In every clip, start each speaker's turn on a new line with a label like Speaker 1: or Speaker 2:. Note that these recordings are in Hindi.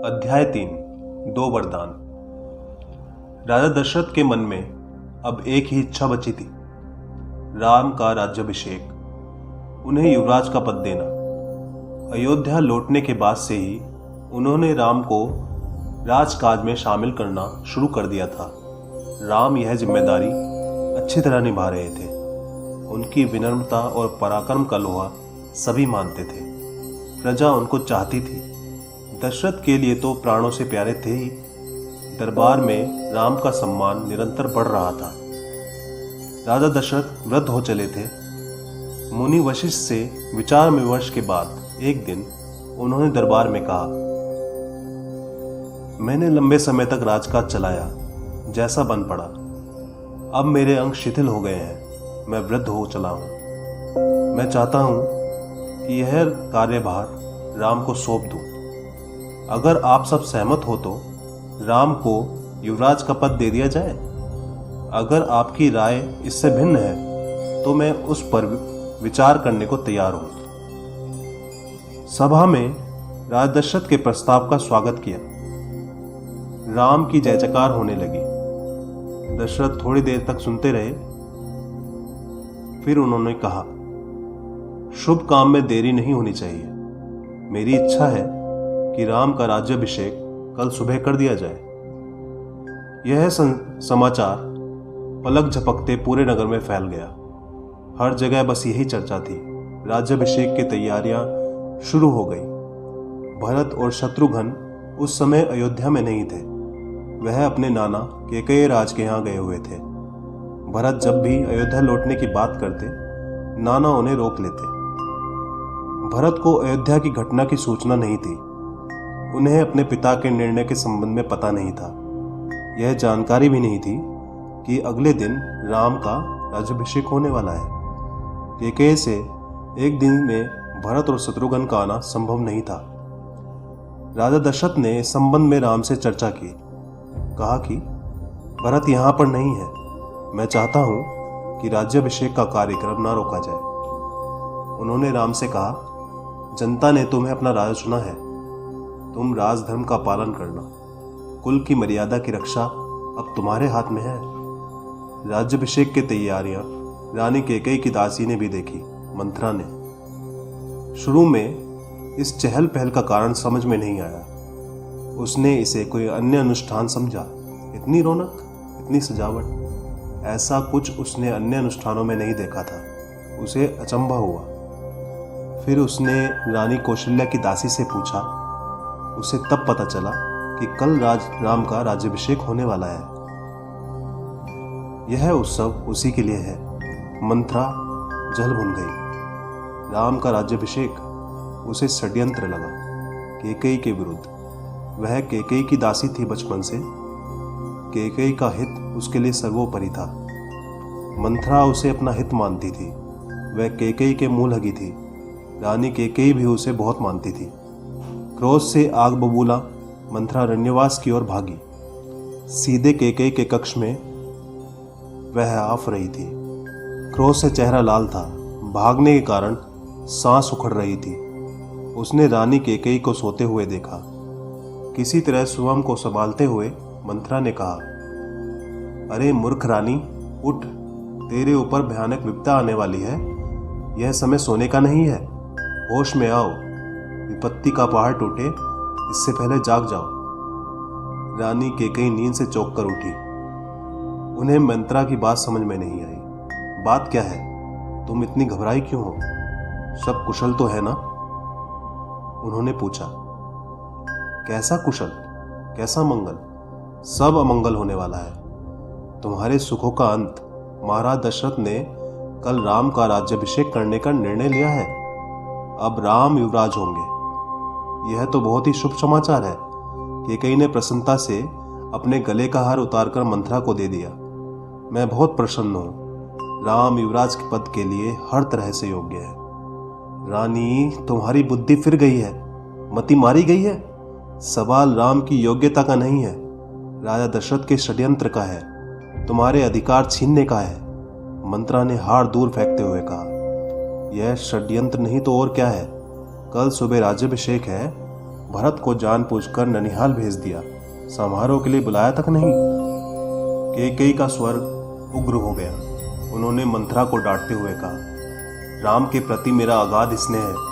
Speaker 1: अध्याय 3 दो वरदान। राजा दशरथ के मन में अब एक ही इच्छा बची थी, राम का राज्याभिषेक, उन्हें युवराज का पद देना। अयोध्या लौटने के बाद से ही उन्होंने राम को राजकाज में शामिल करना शुरू कर दिया था। राम यह जिम्मेदारी अच्छी तरह निभा रहे थे। उनकी विनम्रता और पराक्रम का लोहा सभी मानते थे। प्रजा उनको चाहती थी। दशरथ के लिए तो प्राणों से प्यारे थे ही। दरबार में राम का सम्मान निरंतर बढ़ रहा था। राजा दशरथ वृद्ध हो चले थे। मुनि वशिष्ठ से विचार विमर्श के बाद एक दिन उन्होंने दरबार में कहा, मैंने लंबे समय तक राजकाज चलाया, जैसा बन पड़ा। अब मेरे अंग शिथिल हो गए हैं, मैं वृद्ध हो चला हूं। मैं चाहता हूं कि यह कार्यभार राम को सौंप दूं। अगर आप सब सहमत हो तो राम को युवराज का पद दे दिया जाए। अगर आपकी राय इससे भिन्न है तो मैं उस पर विचार करने को तैयार हूं। सभा में राजा दशरथ के प्रस्ताव का स्वागत किया। राम की जय जयकार होने लगी। दशरथ थोड़ी देर तक सुनते रहे, फिर उन्होंने कहा, शुभ काम में देरी नहीं होनी चाहिए। मेरी इच्छा है कि राम का राज्याभिषेक कल सुबह कर दिया जाए। यह समाचार पलक झपकते पूरे नगर में फैल गया। हर जगह बस यही चर्चा थी। राज्याभिषेक की तैयारियां शुरू हो गई। भरत और शत्रुघ्न उस समय अयोध्या में नहीं थे। वह अपने नाना कैकेयी राज के यहाँ गए हुए थे। भरत जब भी अयोध्या लौटने की बात करते, नाना उन्हें रोक लेते। भरत को अयोध्या की घटना की सूचना नहीं थी। उन्हें अपने पिता के निर्णय के संबंध में पता नहीं था। यह जानकारी भी नहीं थी कि अगले दिन राम का राज्याभिषेक होने वाला है। कैकेयी से एक दिन में भरत और शत्रुघ्न का आना संभव नहीं था। राजा दशरथ ने इस संबंध में राम से चर्चा की। कहा कि भरत यहाँ पर नहीं है। मैं चाहता हूँ कि राज्याभिषेक का कार्यक्रम ना रोका जाए। उन्होंने राम से कहा, जनता ने तुम्हें अपना राजा चुना है। तुम राजधर्म का पालन करना। कुल की मर्यादा की रक्षा अब तुम्हारे हाथ में है। राज्याभिषेक की तैयारियां रानी कैकेयी की दासी ने भी देखी, मंथरा ने। शुरू में इस चहल पहल का कारण समझ में नहीं आया। उसने इसे कोई अन्य अनुष्ठान समझा। इतनी रौनक, इतनी सजावट, ऐसा कुछ उसने अन्य अनुष्ठानों में नहीं देखा था। उसे अचंभा हुआ। फिर उसने रानी कौशल्या की दासी से पूछा। उसे तब पता चला कि कल राम का राज्याभिषेक होने वाला है। यह उत्सव उसी के लिए है। मंथरा जल भुन गई। राम का राज्याभिषेक उसे षड्यंत्र लगा, कैकेयी के विरुद्ध। वह कैकेयी की दासी थी बचपन से। कैकेयी का हित उसके लिए सर्वोपरि था। मंथरा उसे अपना हित मानती थी। वह कैकेयी के मूल हगी थी। रानी कैकेयी भी उसे बहुत मानती थी। क्रोध से आग बबूला मंथरा रण्यवास की ओर भागी। सीधे कैकेयी के कक्ष में वह आफ रही थी। क्रोध से चेहरा लाल था। भागने के कारण सांस उखड़ रही थी। उसने रानी कैकेयी को सोते हुए देखा। किसी तरह स्वयं को संभालते हुए मंथरा ने कहा, अरे मूर्ख रानी, उठ, तेरे ऊपर भयानक विपदा आने वाली है। यह समय सोने का नहीं है। होश में आओ। विपत्ति का पहाड़ टूटे इससे पहले जाग जाओ। रानी कैकेयी नींद से चौंक कर उठी। उन्हें मंत्रा की बात समझ में नहीं आई। बात क्या है? तुम इतनी घबराई क्यों हो? सब कुशल तो है ना? उन्होंने पूछा। कैसा कुशल, कैसा मंगल? सब अमंगल होने वाला है। तुम्हारे सुखों का अंत। महाराज दशरथ ने कल राम का राज्याभिषेक करने का निर्णय लिया है। अब राम युवराज होंगे। यह तो बहुत ही शुभ समाचार है। कैकेयी ने प्रसन्नता से अपने गले का हार उतारकर मंथरा को दे दिया। मैं बहुत प्रसन्न हूँ। राम युवराज के पद के लिए हर तरह से योग्य है। रानी, तुम्हारी बुद्धि फिर गई है, मति मारी गई है। सवाल राम की योग्यता का नहीं है, राजा दशरथ के षड्यंत्र का है, तुम्हारे अधिकार छीनने का है। मंत्रा ने हार दूर फेंकते हुए कहा, यह षड्यंत्र नहीं तो और क्या है। कल सुबह राज्याभिषेक है। भरत को जानबूझकर ननिहाल भेज दिया, समारोह के लिए बुलाया तक नहीं। कैकेयी का स्वर उग्र हो गया। उन्होंने मंथरा को डांटते हुए कहा, राम के प्रति मेरा अगाध स्नेह है,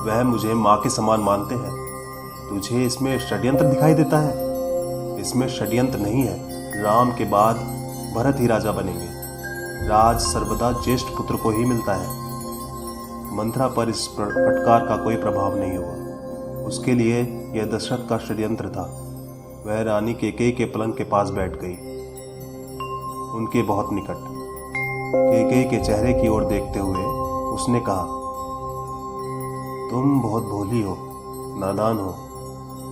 Speaker 1: वह मुझे माँ के समान मानते हैं। तुझे इसमें षड्यंत्र दिखाई देता है? इसमें षड्यंत्र नहीं है। राम के बाद भरत ही राजा बनेंगे। राज सर्वदा ज्येष्ठ पुत्र को ही मिलता है। मंथरा पर इस फटकार का कोई प्रभाव नहीं हुआ। उसके लिए यह दशरथ का षड्यंत्र था। वह रानी कैकेयी के पलंग के पास बैठ गई, उनके बहुत निकट। कैकेयी के चेहरे की ओर देखते हुए उसने कहा, तुम बहुत भोली हो, नादान हो।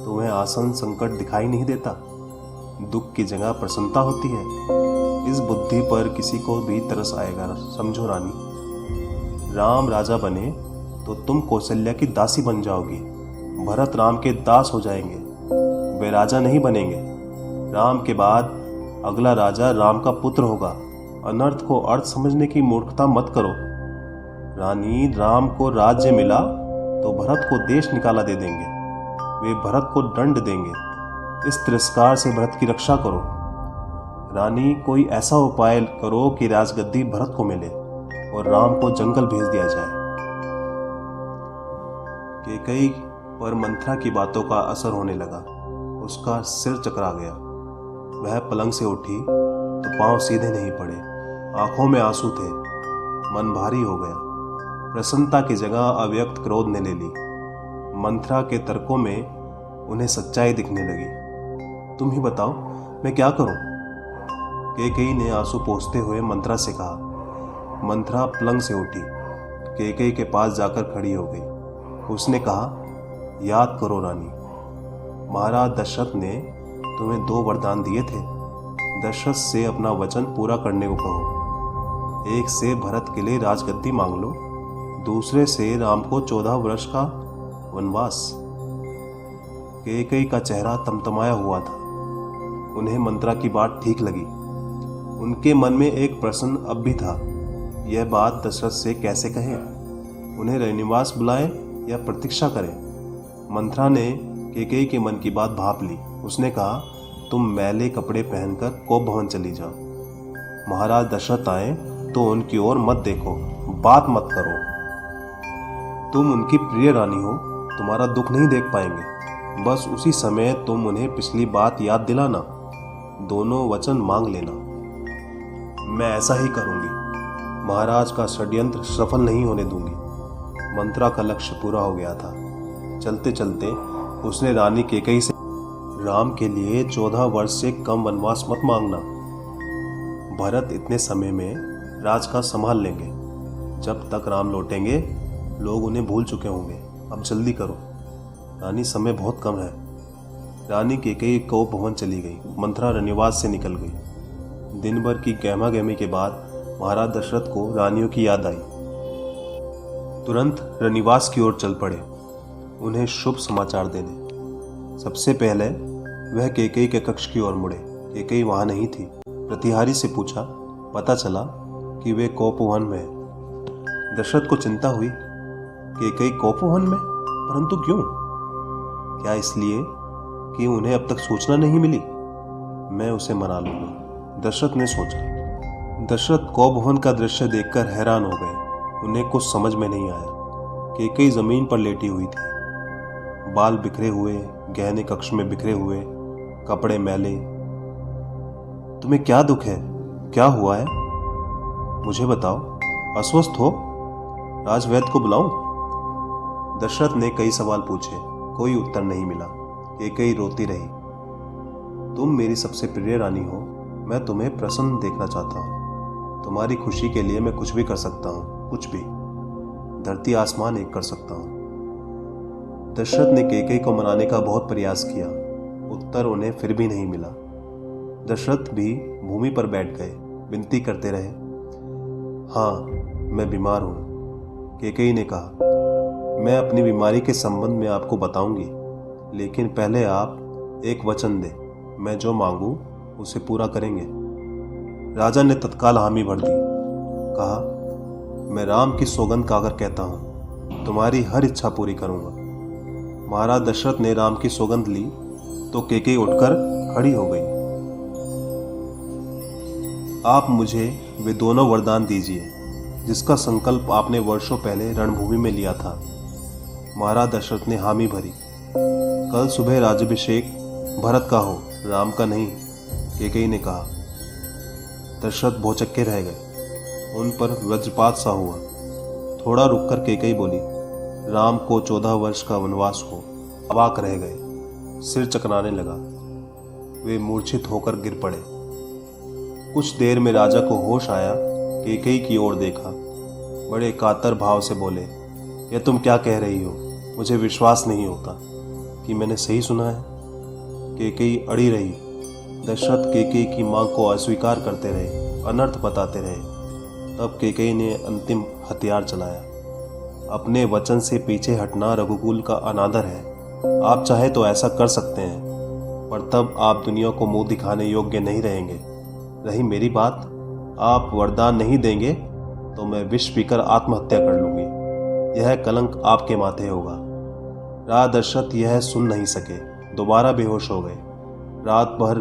Speaker 1: तुम्हें आसन संकट दिखाई नहीं देता। दुख की जगह प्रसन्नता होती है। इस बुद्धि पर किसी को भी तरस आएगा, समझो रानी। राम राजा बने तो तुम कौशल्या की दासी बन जाओगी। भरत राम के दास हो जाएंगे, वे राजा नहीं बनेंगे। राम के बाद अगला राजा राम का पुत्र होगा। अनर्थ को अर्थ समझने की मूर्खता मत करो रानी। राम को राज्य मिला तो भरत को देश निकाला दे देंगे। वे भरत को दंड देंगे। इस तिरस्कार से भरत की रक्षा करो रानी। कोई ऐसा उपाय करो कि राजगद्दी भरत को मिले और राम को जंगल भेज दिया जाए। कैकेयी पर मंथरा की बातों का असर होने लगा। उसका सिर चकरा गया। वह पलंग से उठी तो पांव सीधे नहीं पड़े। आंखों में आंसू थे। मन भारी हो गया। प्रसन्नता की जगह अव्यक्त क्रोध ने ले ली। मंथरा के तर्कों में उन्हें सच्चाई दिखने लगी। तुम ही बताओ, मैं क्या करूं? कैकेयी ने आंसू पोंछते हुए मंथरा से कहा। मंथरा पलंग से उठी, कैकेयी के पास जाकर खड़ी हो गई। उसने कहा, याद करो रानी, महाराज दशरथ ने तुम्हें 2 वरदान दिए थे। दशरथ से अपना वचन पूरा करने को कहो। एक से भरत के लिए राजगद्दी मांग लो, दूसरे से राम को 14 वर्ष का वनवास। कैकेयी का चेहरा तमतमाया हुआ था। उन्हें मंथरा की बात ठीक लगी। उनके मन में एक प्रश्न अब भी था, यह बात दशरथ से कैसे कहें? उन्हें रनिवास बुलाएं या प्रतीक्षा करें? मंथरा ने कैकेयी के मन की बात भांप ली। उसने कहा, तुम मैले कपड़े पहनकर कोप भवन चली जाओ। महाराज दशरथ आए तो उनकी ओर मत देखो, बात मत करो। तुम उनकी प्रिय रानी हो, तुम्हारा दुख नहीं देख पाएंगे। बस उसी समय तुम उन्हें पिछली बात याद दिलाना, दोनों वचन मांग लेना। मैं ऐसा ही करूंगी। महाराज का षड्यंत्र सफल नहीं होने दूंगी। मंथरा का लक्ष्य पूरा हो गया था। चलते चलते उसने रानी कैकेयी से, राम के लिए 14 वर्ष से कम वनवास मत मांगना। भरत इतने समय में राज का संभाल लेंगे। जब तक राम लौटेंगे लोग उन्हें भूल चुके होंगे। अब जल्दी करो रानी, समय बहुत कम है। रानी कैकेयी कोप भवन चली गई। मंथरा रनिवास से निकल गई। दिन भर की गहमा गहमी के बाद महाराज दशरथ को रानियों की याद आई। तुरंत रनिवास की ओर चल पड़े उन्हें शुभ समाचार देने। सबसे पहले वह कैकेयी के कक्ष की ओर मुड़े। कैकेयी वहां नहीं थी। प्रतिहारी से पूछा, पता चला कि वे कोपवन में है। दशरथ को चिंता हुई, कैकेयी कोपवन में, परंतु क्यों? क्या इसलिए कि उन्हें अब तक सूचना नहीं मिली? मैं उसे मना लूंगा, दशरथ ने सोचा। दशरथ कोपवन का दृश्य देखकर हैरान हो गए। उन्हें कुछ समझ में नहीं आया। कैकेयी जमीन पर लेटी हुई थी, बाल बिखरे हुए, गहने कक्ष में बिखरे हुए, कपड़े मैले। तुम्हें क्या दुख है? क्या हुआ है? मुझे बताओ। अस्वस्थ हो? राजवैद्य को बुलाऊं? दशरथ ने कई सवाल पूछे, कोई उत्तर नहीं मिला। कैकेयी रोती रही। तुम मेरी सबसे प्रिय रानी हो, मैं तुम्हें प्रसन्न देखना चाहता हूं। तुम्हारी खुशी के लिए मैं कुछ भी कर सकता हूं, कुछ भी, धरती आसमान एक कर सकता हूं। दशरथ ने कैकेयी को मनाने का बहुत प्रयास किया। उत्तर उन्हें फिर भी नहीं मिला। दशरथ भी भूमि पर बैठ गए, विनती करते रहे। हाँ, मैं बीमार हूं, कैकेयी ने कहा। मैं अपनी बीमारी के संबंध में आपको बताऊंगी, लेकिन पहले आप एक वचन दें। मैं जो मांगू उसे पूरा करेंगे। राजा ने तत्काल हामी भर दी। कहा, मैं राम की सौगंध खाकर कहता हूं, तुम्हारी हर इच्छा पूरी करूंगा। महाराज दशरथ ने राम की सौगंध ली तो कैकेयी उठकर खड़ी हो गई। आप मुझे वे दोनों वरदान दीजिए जिसका संकल्प आपने वर्षों पहले रणभूमि में लिया था। महाराज दशरथ ने हामी भरी। कल सुबह राज्याभिषेक भरत का हो, राम का नहीं, कैकेयी ने कहा। दशरथ भौचक्के रह गए। उन पर वज्रपात सा हुआ। थोड़ा रुककर कैकेयी बोली, राम को 14 वर्ष का वनवास हो। अवाक रह गए। सिर चकराने लगा। वे मूर्छित होकर गिर पड़े। कुछ देर में राजा को होश आया। कैकेयी की ओर देखा। बड़े कातर भाव से बोले, यह तुम क्या कह रही हो? मुझे विश्वास नहीं होता कि मैंने सही सुना है। कैकेयी अड़ी रही। दशरथ कैकेयी की मांग को अस्वीकार करते रहे, अनर्थ बताते रहे। तब कैकेयी ने अंतिम हथियार चलाया। अपने वचन से पीछे हटना रघुकुल का अनादर है। आप चाहे तो ऐसा कर सकते हैं, पर तब आप दुनिया को मुंह दिखाने योग्य नहीं रहेंगे। रही मेरी बात, आप वरदान नहीं देंगे तो मैं विष पीकर आत्महत्या कर लूंगी। यह कलंक आपके माथे होगा। राजा दशरथ यह सुन नहीं सके। दोबारा बेहोश हो गए। रात भर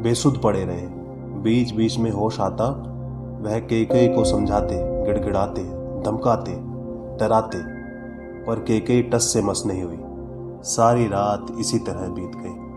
Speaker 1: बेसुध पड़े रहे। बीच बीच में होश आता। वह कैकेयी को समझाते, गिड़गिड़ाते, धमकाते, डराते, पर कैकेयी टस से मस नहीं हुई। सारी रात इसी तरह बीत गई।